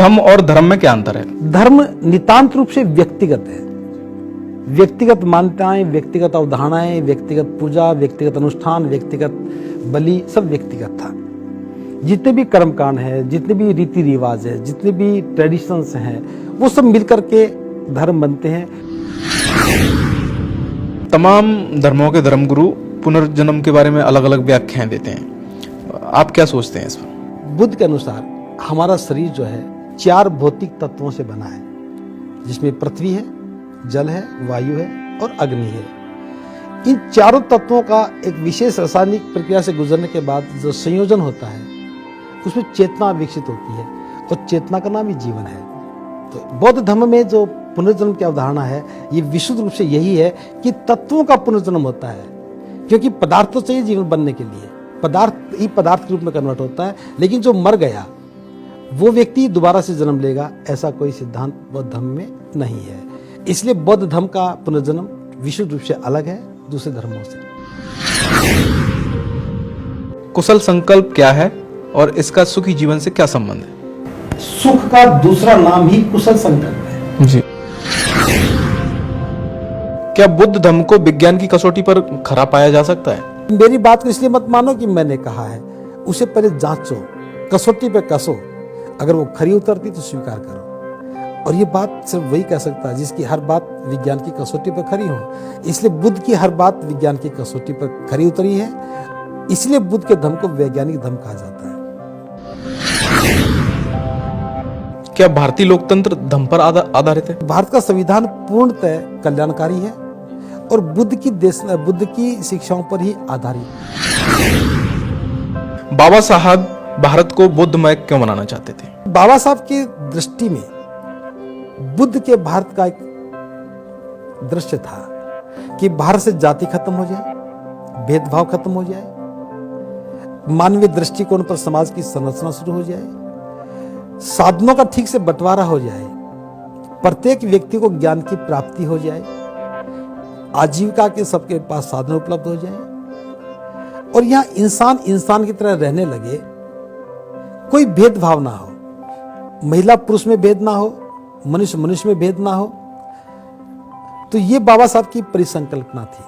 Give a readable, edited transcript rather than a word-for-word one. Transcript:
धम्म और धर्म में क्या अंतर है? धर्म नितांत रूप से व्यक्तिगत है। व्यक्तिगत मान्यताएं, व्यक्तिगत अवधारणाएं, व्यक्तिगत पूजा, व्यक्तिगत अनुष्ठान, व्यक्तिगत बलि, सब व्यक्तिगत था। जितने भी कर्मकांड है, जितने भी रीति रिवाज है, जितने भी ट्रेडिशंस हैं, वो सब मिलकर के धर्म बनते हैं। तमाम धर्मों के धर्मगुरु पुनर्जन्म के बारे में अलग अलग व्याख्याएं देते हैं, आप क्या सोचते हैं इस पर? बुद्ध के अनुसार हमारा शरीर जो है 4 भौतिक तत्वों से बना है, जिसमें पृथ्वी है, जल है, वायु है और अग्नि है। इन चारों तत्वों का एक विशेष रासायनिक प्रक्रिया से गुजरने के बाद जो संयोजन होता है, उसमें चेतना विकसित होती है और चेतना का नाम ही जीवन है। तो बौद्ध धर्म में जो पुनर्जन्म की अवधारणा है, ये विशुद्ध रूप से यही है कि तत्वों का पुनर्जन्म होता है, क्योंकि पदार्थ तो चाहिए जीवन बनने के लिए, पदार्थ ही पदार्थ के रूप में कन्वर्ट होता है, लेकिन जो मर गया वो व्यक्ति दोबारा से जन्म लेगा, ऐसा कोई सिद्धांत बौद्ध धर्म में नहीं है। इसलिए बौद्ध धर्म का पुनर्जन्म विशुद्ध रूप से अलग है दूसरे धर्मों से। कुशल संकल्प क्या है और इसका सुखी जीवन से क्या संबंध है? सुख का दूसरा नाम ही कुशल संकल्प है। जी। क्या बुद्ध धर्म को विज्ञान की कसौटी पर खरा पाया जा सकता है? मेरी बात को इसलिए मत मानो कि मैंने कहा है, उसे पहले जांचो, कसौटी पे कसो, अगर वो खरी उतरती तो स्वीकार करो। और ये बात सिर्फ वही कह सकता है जिसकी हर बात विज्ञान की कसौटी पर खरी हो। इसलिए बुद्ध की हर बात विज्ञान की कसौटी पर खरी उतरी है, इसलिए बुद्ध के धर्म को वैज्ञानिक धर्म कहा जाता है। क्या भारतीय लोकतंत्र धर्म पर आधारित है? भारत का संविधान पूर्णतः कल्याणकारी है और बुद्ध की शिक्षाओं पर ही आधारित है। बाबा साहब भारत को बुद्धमय क्यों बनाना चाहते थे? बाबा साहब की दृष्टि में बुद्ध के भारत का एक दृश्य था कि भारत से जाति खत्म हो जाए, भेदभाव खत्म हो जाए, मानवीय दृष्टिकोण पर समाज की संरचना शुरू हो जाए, साधनों का ठीक से बंटवारा हो जाए, प्रत्येक व्यक्ति को ज्ञान की प्राप्ति हो जाए, आजीविका के सबके पास साधन उपलब्ध हो जाए और यहां इंसान इंसान की तरह रहने लगे, कोई भेदभाव ना हो, महिला पुरुष में भेद ना हो, मनुष्य मनुष्य में भेद ना हो। तो ये बाबा साहब की परिसंकल्पना थी।